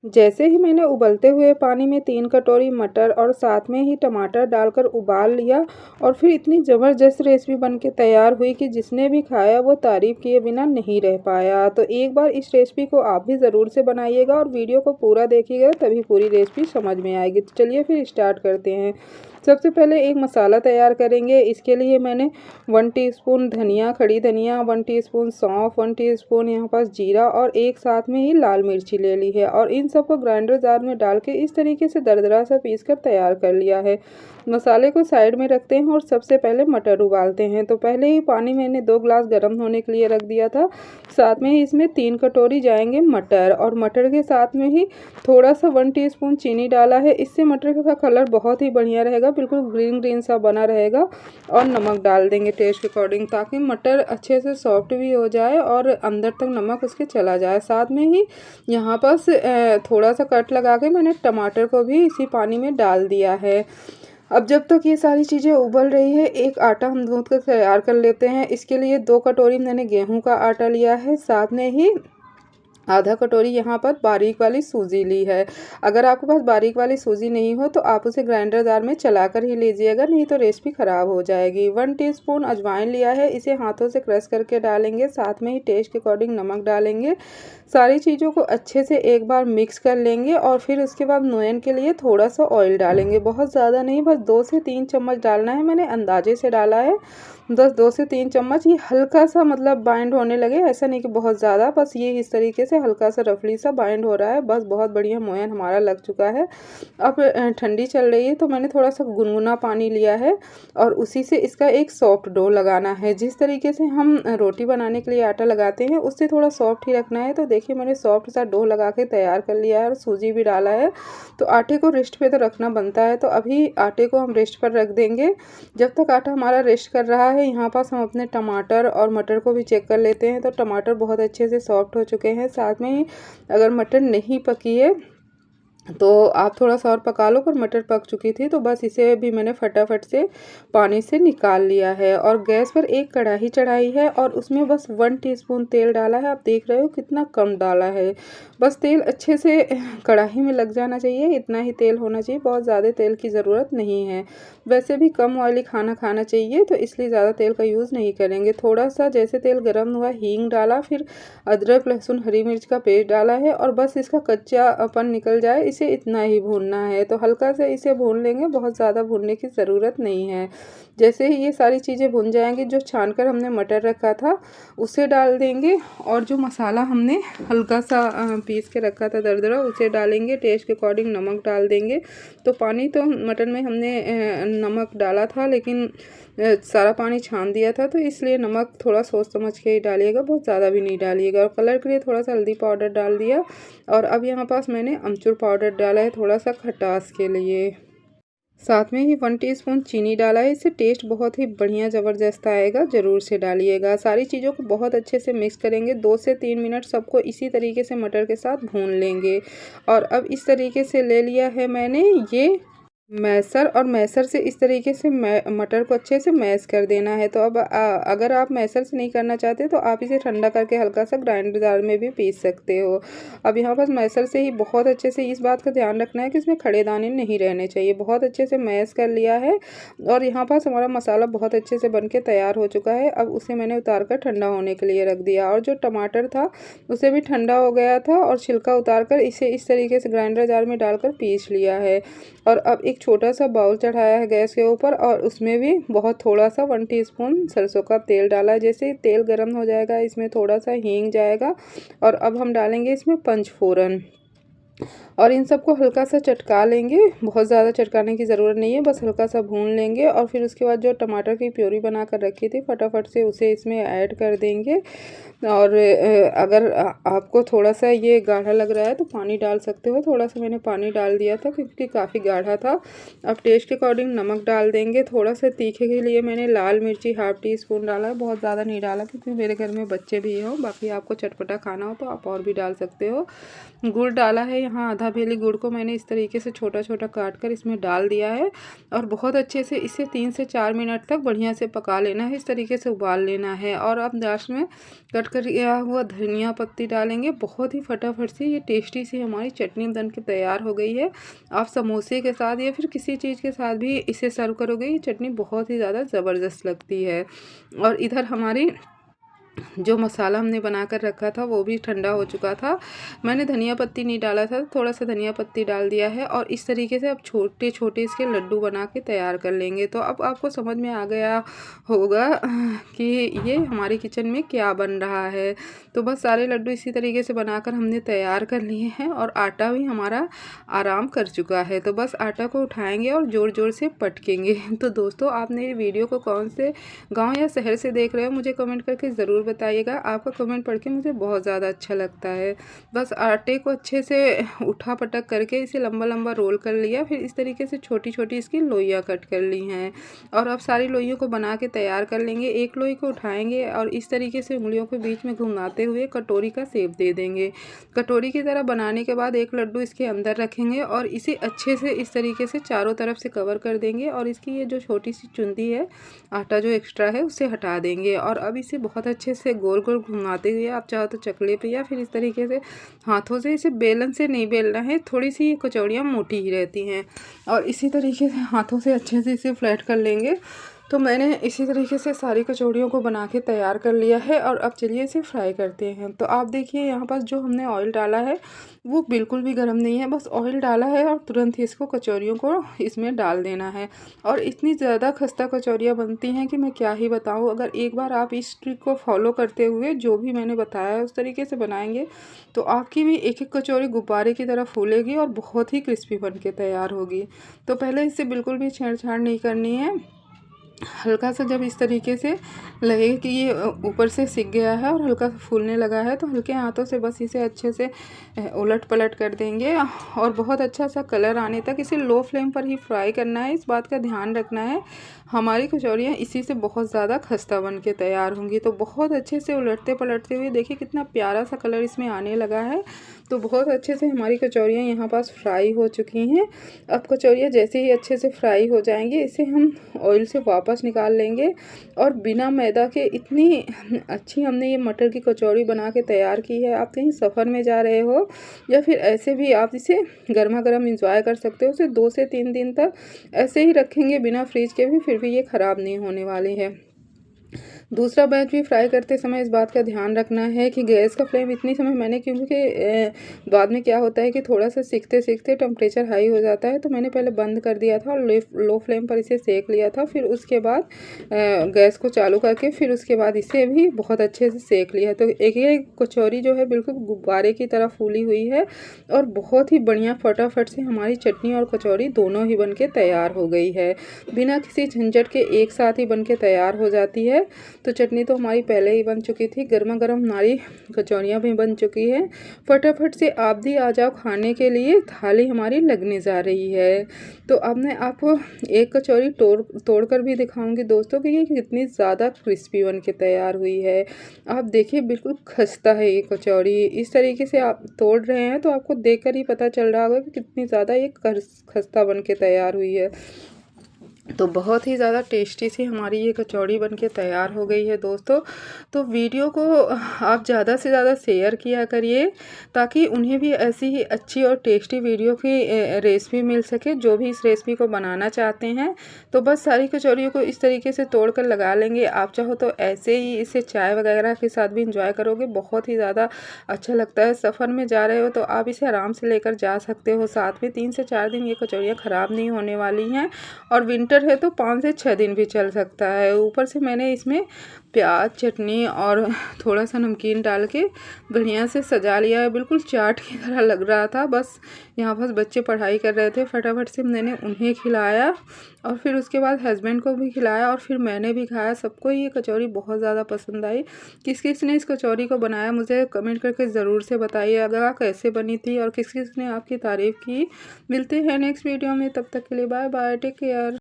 जैसे ही मैंने उबलते हुए पानी में 3 कटोरी मटर और साथ में ही टमाटर डालकर उबाल लिया और फिर इतनी ज़बरदस्त रेसिपी बन के तैयार हुई कि जिसने भी खाया वो तारीफ़ किए बिना नहीं रह पाया। तो एक बार इस रेसिपी को आप भी ज़रूर से बनाइएगा और वीडियो को पूरा देखिएगा, तभी पूरी रेसिपी समझ में आएगी। तो चलिए फिर स्टार्ट करते हैं। सबसे पहले एक मसाला तैयार करेंगे। इसके लिए मैंने 1 टीस्पून धनिया, खड़ी धनिया, 1 टीस्पून सौंफ, 1 टीस्पून यहाँ पास जीरा और एक साथ में ही लाल मिर्ची ले ली है और इन सबको ग्राइंडर जार में डाल के इस तरीके से दरदरा सा पीस कर तैयार कर लिया है। मसाले को साइड में रखते हैं और सबसे पहले मटर उबालते हैं। तो पहले ही पानी मैंने 2 ग्लास गर्म होने के लिए रख दिया था। साथ में ही इसमें 3 कटोरी जाएंगे मटर और मटर के साथ में ही थोड़ा सा 1 टीस्पून चीनी डाला है। इससे मटर का कलर बहुत ही बढ़िया रहेगा, बिल्कुल ग्रीन ग्रीन सा बना रहेगा। और नमक डाल देंगे टेस्ट के अकॉर्डिंग, ताकि मटर अच्छे से सॉफ्ट भी हो जाए और अंदर तक नमक उसके चला जाए। साथ में ही यहाँ पास थोड़ा सा कट लगा के मैंने टमाटर को भी इसी पानी में डाल दिया है। अब जब तक ये सारी चीज़ें उबल रही है, एक आटा हम गूँथ कर तैयार कर लेते हैं। इसके लिए 2 कटोरी मैंने गेहूं का आटा लिया है, साथ में ही आधा कटोरी यहाँ पर बारीक वाली सूजी ली है। अगर आपके पास बारीक वाली सूजी नहीं हो तो आप उसे ग्राइंडर जार में चला कर ही लीजिएगा, नहीं तो रेसिपी ख़राब हो जाएगी। 1 टीस्पून अजवाइन लिया है, इसे हाथों से क्रश करके डालेंगे। साथ में ही टेस्ट के अकॉर्डिंग नमक डालेंगे। सारी चीज़ों को अच्छे से एक बार मिक्स कर लेंगे और फिर उसके बाद मोयन के लिए थोड़ा सा ऑयल डालेंगे, बहुत ज़्यादा नहीं, बस 2 से 3 चम्मच डालना है। मैंने अंदाजे से डाला है, बस 2 से 3 चम्मच। ये हल्का सा मतलब बाइंड होने लगे, ऐसा नहीं कि बहुत ज़्यादा, बस ये इस तरीके से हल्का सा रफली सा बाइंड हो रहा है, बस बहुत बढ़िया मोयन हमारा लग चुका है। अब ठंडी चल रही है तो मैंने थोड़ा सा गुनगुना पानी लिया है और उसी से इसका एक सॉफ्ट डो लगाना है। जिस तरीके से हम रोटी बनाने के लिए आटा लगाते हैं उससे थोड़ा सॉफ्ट ही रखना है। तो देखिए मैंने सॉफ्ट सा डो लगा के तैयार कर लिया है और सूजी भी डाला है। तो आटे को रेस्ट पे तो रखना बनता है, तो अभी आटे को हम रेस्ट पर रख देंगे। जब तक आटा हमारा रेस्ट कर रहा है, यहाँ पास हम अपने टमाटर और मटर को भी चेक कर लेते हैं। तो टमाटर बहुत अच्छे से सॉफ्ट हो चुके हैं। साथ में ही अगर मटर नहीं पकी है तो आप थोड़ा सा और पका लो, पर मटर पक चुकी थी तो बस इसे भी मैंने फटाफट से पानी से निकाल लिया है। और गैस पर एक कढ़ाई चढ़ाई है और उसमें बस 1 टीस्पून तेल डाला है। आप देख रहे हो कितना कम डाला है, बस तेल अच्छे से कढ़ाई में लग जाना चाहिए, इतना ही तेल होना चाहिए, बहुत ज़्यादा तेल की ज़रूरत नहीं है। वैसे भी कम ऑयली खाना खाना चाहिए, तो इसलिए ज़्यादा तेल का यूज़ नहीं करेंगे। थोड़ा सा जैसे तेल गर्म हुआ, हींग डाला, फिर अदरक लहसुन हरी मिर्च का पेस्ट डाला है और बस इसका कच्चापन निकल जाए, इसे इतना ही भूनना है। तो हल्का से इसे भून लेंगे, बहुत ज़्यादा भूनने की ज़रूरत नहीं है। जैसे ही ये सारी चीज़ें भुन जाएंगी, जो छानकर हमने मटर रखा था उसे डाल देंगे और जो मसाला हमने हल्का सा पीस के रखा था दरदरा उसे डालेंगे। टेस्ट के अकॉर्डिंग नमक डाल देंगे। तो पानी तो मटन में हमने नमक डाला था, लेकिन सारा पानी छान दिया था, तो इसलिए नमक थोड़ा सोच समझ के ही डालिएगा, बहुत ज़्यादा भी नहीं डालिएगा। और कलर के लिए थोड़ा सा हल्दी पाउडर डाल दिया और अब यहाँ पास मैंने अमचूर पाउडर डाला है थोड़ा सा खटास के लिए। साथ में ही 1 टीस्पून चीनी डाला है, इससे टेस्ट बहुत ही बढ़िया ज़बरदस्त आएगा, ज़रूर से डालिएगा। सारी चीज़ों को बहुत अच्छे से मिक्स करेंगे, 2 से 3 मिनट सबको इसी तरीके से मटर के साथ भून लेंगे। और अब इस तरीके से ले लिया है मैंने ये मैसर, और मैसर से इस तरीके से मटर को अच्छे से मैश कर देना है। तो अब अगर आप मैसर से नहीं करना चाहते तो आप इसे ठंडा करके हल्का सा ग्राइंडर जार में भी पीस सकते हो। अब यहाँ पर मैसर से ही बहुत अच्छे से इस बात का ध्यान रखना है कि इसमें खड़े दाने नहीं रहने चाहिए। बहुत अच्छे से मैश कर लिया है और यहाँ पास हमारा मसाला बहुत अच्छे से बन के तैयार हो चुका है। अब उसे मैंने उतार कर ठंडा होने के लिए रख दिया और जो टमाटर था उसे भी ठंडा हो गया था और छिलका उतार कर इसे इस तरीके से ग्राइंडर जार में डालकर पीस लिया है। और अब एक छोटा सा बाउल चढ़ाया है गैस के ऊपर और उसमें भी बहुत थोड़ा सा 1 टीस्पून सरसों का तेल डाला है। जैसे तेल गर्म हो जाएगा, इसमें थोड़ा सा हींग जाएगा और अब हम डालेंगे इसमें पंचफोरन और इन सबको हल्का सा चटका लेंगे। बहुत ज़्यादा चटकाने की ज़रूरत नहीं है, बस हल्का सा भून लेंगे। और फिर उसके बाद जो टमाटर की प्योरी बना कर रखी थी फटाफट से उसे इसमें ऐड कर देंगे। और अगर आपको थोड़ा सा ये गाढ़ा लग रहा है तो पानी डाल सकते हो, थोड़ा सा मैंने पानी डाल दिया था क्योंकि काफ़ी गाढ़ा था। अब टेस्ट के अकॉर्डिंग नमक डाल देंगे। थोड़ा सा तीखे के लिए मैंने लाल मिर्ची ½ टीस्पून डाला है, बहुत ज़्यादा नहीं डाला क्योंकि मेरे घर में बच्चे भी हो। बाकी आपको चटपटा खाना हो तो आप और भी डाल सकते हो। गुड़ डाला है यहाँ आधा भेली गुड़ को मैंने इस तरीके से छोटा छोटा काट कर इसमें डाल दिया है और बहुत अच्छे से इसे 3 से 4 मिनट तक बढ़िया से पका लेना है। इस तरीके से उबाल लेना है और अब लास्ट में कट कर किया हुआ धनिया पत्ती डालेंगे। बहुत ही फटाफट से ये टेस्टी सी हमारी चटनी बन के तैयार हो गई है। आप समोसे के साथ या फिर किसी चीज़ के साथ भी इसे सर्व करोगे, ये चटनी बहुत ही ज़्यादा ज़बरदस्त लगती है। और इधर हमारी जो मसाला हमने बना कर रखा था वो भी ठंडा हो चुका था। मैंने धनिया पत्ती नहीं डाला था, थोड़ा सा धनिया पत्ती डाल दिया है और इस तरीके से अब छोटे छोटे इसके लड्डू बना के तैयार कर लेंगे। तो अब आपको समझ में आ गया होगा कि ये हमारी किचन में क्या बन रहा है। तो बस सारे लड्डू इसी तरीके से बनाकर हमने तैयार कर लिए हैं और आटा भी हमारा आराम कर चुका है। तो बस आटा को उठाएंगे और ज़ोर ज़ोर से पटकेंगे। तो दोस्तों, आप मेरी वीडियो को कौन से गाँव या शहर से देख रहे हो मुझे कमेंट करके ज़रूर बताइएगा। आपका कमेंट पढ़ के मुझे बहुत ज़्यादा अच्छा लगता है। बस आटे को अच्छे से उठा पटक करके इसे लंबा लंबा रोल कर लिया, फिर इस तरीके से छोटी छोटी इसकी लोइयाँ कट कर ली हैं और अब सारी लोइयों को बना के तैयार कर लेंगे। एक लोई को उठाएंगे और इस तरीके से उंगलियों के बीच में घुमाते हुए कटोरी का शेप दे देंगे। कटोरी की तरह बनाने के बाद एक लड्डू इसके अंदर रखेंगे और इसे अच्छे से इस तरीके से चारों तरफ से कवर कर देंगे और इसकी ये जो छोटी सी चुंदी है, आटा जो एक्स्ट्रा है उसे हटा देंगे। और अब इसे बहुत अच्छे से गोल गोल घुमाते हुए, आप चाहो तो चकले पे या फिर इस तरीके से हाथों से, इसे बेलन से नहीं बेलना है, थोड़ी सी ये कचौड़ियाँ मोटी ही रहती हैं और इसी तरीके से हाथों से अच्छे से इसे फ्लैट कर लेंगे। तो मैंने इसी तरीके से सारी कचौड़ियों को बना के तैयार कर लिया है और अब चलिए इसे फ्राई करते हैं। तो आप देखिए यहाँ पर जो हमने ऑयल डाला है वो बिल्कुल भी गर्म नहीं है, बस ऑयल डाला है और तुरंत ही इसको कचौड़ियों को इसमें डाल देना है। और इतनी ज़्यादा खस्ता कचौड़ियाँ बनती हैं कि मैं क्या ही बताऊँ। अगर एक बार आप इस ट्रिक को फॉलो करते हुए जो भी मैंने बताया है उस तरीके से बनाएंगे तो आपकी भी एक एक कचौड़ी गुब्बारे की तरह फूलेगी और बहुत ही क्रिस्पी बन के तैयार होगी। तो पहले इससे बिल्कुल भी छेड़छाड़ नहीं करनी है। हल्का सा जब इस तरीके से लगे कि ये ऊपर से सिक गया है और हल्का फूलने लगा है तो हल्के हाथों से बस इसे अच्छे से उलट पलट कर देंगे और बहुत अच्छा सा कलर आने तक इसे लो फ्लेम पर ही फ्राई करना है। इस बात का ध्यान रखना है, हमारी कचौड़ियाँ इसी से बहुत ज़्यादा खस्ता बन के तैयार होंगी। तो बहुत अच्छे से उलटते पलटते हुए देखिए कितना प्यारा सा कलर इसमें आने लगा है। तो बहुत अच्छे से हमारी कचौड़ियाँ यहाँ पास फ्राई हो चुकी हैं। अब कचौड़ियाँ जैसे ही अच्छे से फ्राई हो जाएंगी इसे हम ऑयल से वापस निकाल लेंगे और बिना मैदा के इतनी अच्छी हमने ये मटर की कचौड़ी बना के तैयार की है। आप कहीं सफ़र में जा रहे हो या फिर ऐसे भी आप इसे गर्मा गर्म इंजॉय कर सकते हो। उसे 2 से 3 दिन तक ऐसे ही रखेंगे बिना फ्रीज के भी, फिर भी ये ख़राब नहीं होने वाली है। दूसरा बैच भी फ्राई करते समय इस बात का ध्यान रखना है कि गैस का फ्लेम इतनी समय मैंने, क्योंकि बाद में क्या होता है कि थोड़ा सा सीखते सीखते टेम्परेचर हाई हो जाता है, तो मैंने पहले बंद कर दिया था और लो फ्लेम पर इसे सेक लिया था। फिर उसके बाद गैस को चालू करके फिर उसके बाद इसे भी बहुत अच्छे से सेक लिया। तो एक एक कचौरी जो है बिल्कुल गुब्बारे की तरह फूली हुई है और बहुत ही बढ़िया फटाफट से हमारी चटनी और कचौरी दोनों ही बन के तैयार हो गई है। बिना किसी झंझट के एक साथ ही बन के तैयार हो जाती है। तो चटनी तो हमारी पहले ही बन चुकी थी, गर्मा गर्म हमारी कचौड़ियाँ भी बन चुकी है। फटाफट से आप भी आ जाओ खाने के लिए, थाली हमारी लगने जा रही है। तो अब मैं आपको एक कचौड़ी तोड़ कर भी दिखाऊंगी दोस्तों कि ये कितनी ज़्यादा क्रिस्पी बन के तैयार हुई है। आप देखिए बिल्कुल खस्ता है ये कचौड़ी। इस तरीके से आप तोड़ रहे हैं तो आपको देखकर ही पता चल रहा होगा कि कितनी ज़्यादा ये खस्ता बन के तैयार हुई है। तो बहुत ही ज़्यादा टेस्टी सी हमारी ये कचौड़ी बनके तैयार हो गई है दोस्तों। तो वीडियो को आप ज़्यादा से ज़्यादा शेयर किया करिए ताकि उन्हें भी ऐसी ही अच्छी और टेस्टी वीडियो की रेसिपी मिल सके जो भी इस रेसिपी को बनाना चाहते हैं। तो बस सारी कचौड़ियों को इस तरीके से तोड़ कर लगा लेंगे। आप चाहो तो ऐसे ही इसे चाय वगैरह के साथ भी इंजॉय करोगे, बहुत ही ज़्यादा अच्छा लगता है। सफ़र में जा रहे हो तो आप इसे आराम से लेकर जा सकते हो साथ में। 3 से 4 दिन ये कचौड़ियाँ ख़राब नहीं होने वाली हैं और विंटर है तो 5 से 6 दिन भी चल सकता है। ऊपर से मैंने इसमें प्याज, चटनी और थोड़ा सा नमकीन डाल के बढ़िया से सजा लिया है। बिल्कुल चाट की तरह लग रहा था। बस यहाँ पर बच्चे पढ़ाई कर रहे थे, फटाफट से मैंने उन्हें खिलाया और फिर उसके बाद हस्बैंड को भी खिलाया और फिर मैंने भी खाया। सबको ये कचौड़ी बहुत ज़्यादा पसंद आई। किस किस ने इस कचौड़ी को बनाया मुझे कमेंट करके ज़रूर से बताइएगा कैसे बनी थी और किस किस ने आपकी तारीफ़ की। मिलते हैं नेक्स्ट वीडियो में, तब तक के लिए बाय बाय, टेक केयर।